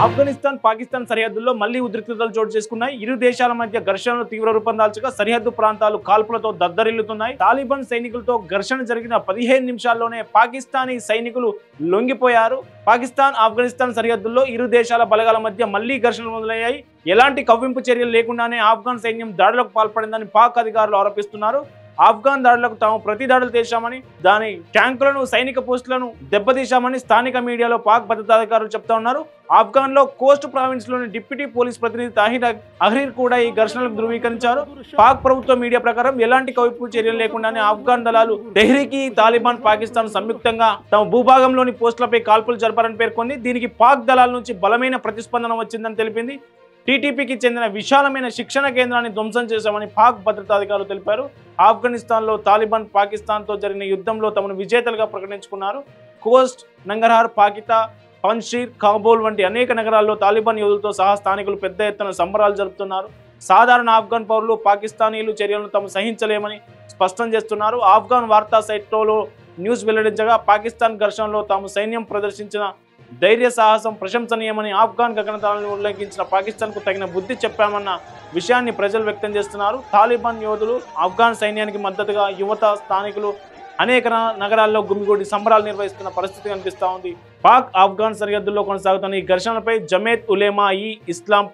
ఆఫ్ఘనిస్తాన్ పాకిస్తాన్ సరిహద్దుల్లో మళ్లీ ఉద్రిక్తతలు చోటు చేసుకున్నాయి. ఇరు దేశాల మధ్య ఘర్షణలు తీవ్ర రూపం దాల్చగా సరిహద్దు ప్రాంతాలు కాల్పులతో దద్దరిల్లుతున్నాయి. తాలిబాన్ సైనికులతో ఘర్షణ జరిగిన 15 నిమిషాల్లోనే పాకిస్తానీ సైనికులు లొంగిపోయారు. పాకిస్తాన్ ఆఫ్ఘనిస్తాన్ సరిహద్దుల్లో ఇరు దేశాల బలగాల మధ్య మళ్లీ ఘర్షణలు మొదలయ్యాయి. ఎలాంటి కవ్వింపు చర్యలు లేకుండానే ఆఫ్ఘన్ సైన్యం దాడులకు పాల్పడిందని పాక్ అధికారులు ఆరోపిస్తున్నారు. ఆఫ్ఘన్ దాడులకు తాము ప్రతి దాడులు చేశామని, దాని ట్యాంకులను సైనిక పోస్టులను దెబ్బతీశామని స్థానిక మీడియాలో పాక్ భద్రతాధికారులు చెప్తా ఉన్నారు. ఆఫ్ఘన్ లో కోస్ట్ ప్రావిన్స్ లోని డిప్యూటీ పోలీస్ ప్రతినిధి తాహిర్ అహ్రీర్ కూడా ఈ ఘర్షణలకు ధృవీకరించారు. పాక్ ప్రభుత్వ మీడియా ప్రకారం ఎలాంటి కవింపు చర్యలు లేకుండానే ఆఫ్ఘన్ దళాలు తెహ్రీకి తాలిబాన్ పాకిస్తాన్ సంయుక్తంగా తమ భూభాగంలోని పోస్టులపై కాల్పులు జరపారని పేర్కొంది. దీనికి పాక్ దళాల నుంచి బలమైన ప్రతిస్పందన వచ్చిందని తెలిపింది. టీటీపీకి చెందిన విశాలమైన శిక్షణ కేంద్రాన్ని ధ్వంసం చేశామని పాక్ భద్రతాధికారులు తెలిపారు. ఆఫ్ఘనిస్తాన్లో తాలిబాన్ పాకిస్తాన్తో జరిగిన యుద్ధంలో తమను విజేతలుగా ప్రకటించుకున్నారు. కోస్ట్, నంగర్హార్, పాకితా, పంజీర్, కాబూల్ వంటి అనేక నగరాల్లో తాలిబాన్ యోధులతో సహా స్థానికులు పెద్ద ఎత్తున సంబరాలు జరుపుతున్నారు. సాధారణ ఆఫ్ఘన్ పౌరులు పాకిస్తానీలు చర్యలను తాము సహించలేమని స్పష్టం చేస్తున్నారు. ఆఫ్ఘన్ వార్తా సైట్లో న్యూస్ వెల్లడించగా పాకిస్తాన్ ఘర్షణలో తాము సైన్యం ప్రదర్శించిన ధైర్య సాహసం ప్రశంసనీయమని, ఆఫ్ఘన్ గగనతలాలను ఉల్లంఘించిన పాకిస్తాన్కు తగిన బుద్ధి చెప్పామన్న విషయాన్ని ప్రజలు వ్యక్తం చేస్తున్నారు. తాలిబాన్ యోధులు, ఆఫ్ఘన్ సైన్యానికి మద్దతుగా యువత, స్థానికులు అనేక నగరాల్లో గుమిగూడి సంబరాలు నిర్వహిస్తున్న పరిస్థితి కనిపిస్తూ ఉంది. పాక్ ఆఫ్ఘన్ సరిహద్దుల్లో కొనసాగుతున్న ఈ ఘర్షణలపై జమేత్ ఉలేమా ఈ ఇస్లాం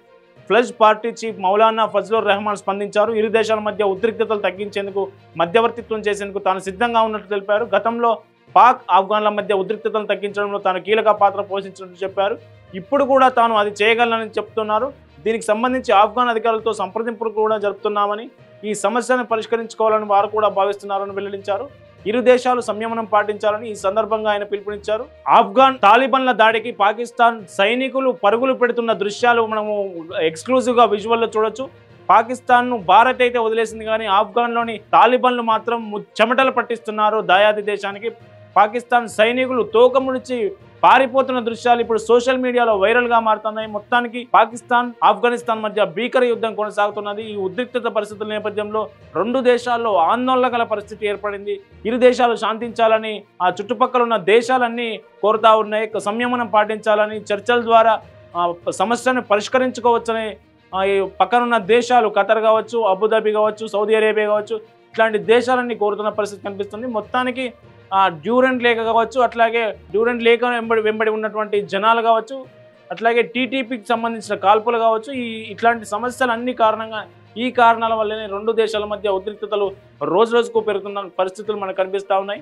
ఫ్లజ్ పార్టీ చీఫ్ మౌలానా ఫజ్లుర్ రెహమాన్ స్పందించారు. ఇరు దేశాల మధ్య ఉద్రిక్తతలు తగ్గించేందుకు మధ్యవర్తిత్వం చేసేందుకు తాను సిద్ధంగా ఉన్నట్లు తెలిపారు. గతంలో పాక్ ఆఫ్ఘన్ల మధ్య ఉద్రిక్తతను తగ్గించడంలో తాను కీలక పాత్ర పోషించినట్లు చెప్పారు. ఇప్పుడు కూడా తాను అది చేయగలనని చెప్తున్నారు. దీనికి సంబంధించి ఆఫ్ఘన్ అధికారులతో సంప్రదింపులు కూడా జరుపుతున్నామని, ఈ సమస్యను పరిష్కరించుకోవాలని వారు కూడా భావిస్తున్నారని వెల్లడించారు. ఇరు దేశాలు సంయమనం పాటించాలని ఈ సందర్భంగా ఆయన పిలుపునిచ్చారు. ఆఫ్ఘన్ తాలిబాన్ల దాడికి పాకిస్తాన్ సైనికులు పరుగులు పెడుతున్న దృశ్యాలు మనము ఎక్స్క్లూజివ్గా విజువల్లో చూడొచ్చు. పాకిస్తాన్ను భారత్ అయితే వదిలేసింది, కానీ ఆఫ్ఘన్లోని తాలిబాన్లు మాత్రం చెమటలు పట్టిస్తున్నారు దాయాది దేశానికి. పాకిస్తాన్ సైనికులు తోకముడిచి పారిపోతున్న దృశ్యాలు ఇప్పుడు సోషల్ మీడియాలో వైరల్ గా మారుతున్నాయి. మొత్తానికి పాకిస్తాన్ ఆఫ్ఘనిస్తాన్ మధ్య భీకర యుద్ధం కొనసాగుతున్నది. ఈ ఉద్రిక్తత పరిస్థితుల నేపథ్యంలో రెండు దేశాల్లో ఆందోళనగల పరిస్థితి ఏర్పడింది. ఇరు దేశాలు శాంతించాలని ఆ చుట్టుపక్కల ఉన్న దేశాలన్నీ కోరుతా ఉన్నాయి. సంయమనం పాటించాలని, చర్చల ద్వారా సమస్యను పరిష్కరించుకోవచ్చని ఈ పక్కనున్న దేశాలు ఖతర్ కావచ్చు, అబుదాబి కావచ్చు, సౌదీ అరేబియా కావచ్చు, ఇట్లాంటి దేశాలన్నీ కోరుతున్న పరిస్థితి కనిపిస్తుంది. మొత్తానికి డ్యూరెంట్ లేఖ కావచ్చు, అట్లాగే డ్యూరెంట్ లేఖ వెంబడి ఉన్నటువంటి జనాలు కావచ్చు, అట్లాగే టీటీపీకి సంబంధించిన కాల్పులు కావచ్చు, ఇట్లాంటి సమస్యలు అన్ని ఈ కారణాల వల్లనే రెండు దేశాల మధ్య ఉద్రిక్తతలు రోజు రోజుకు పెరుగుతున్న పరిస్థితులు మనకు కనిపిస్తూ ఉన్నాయి.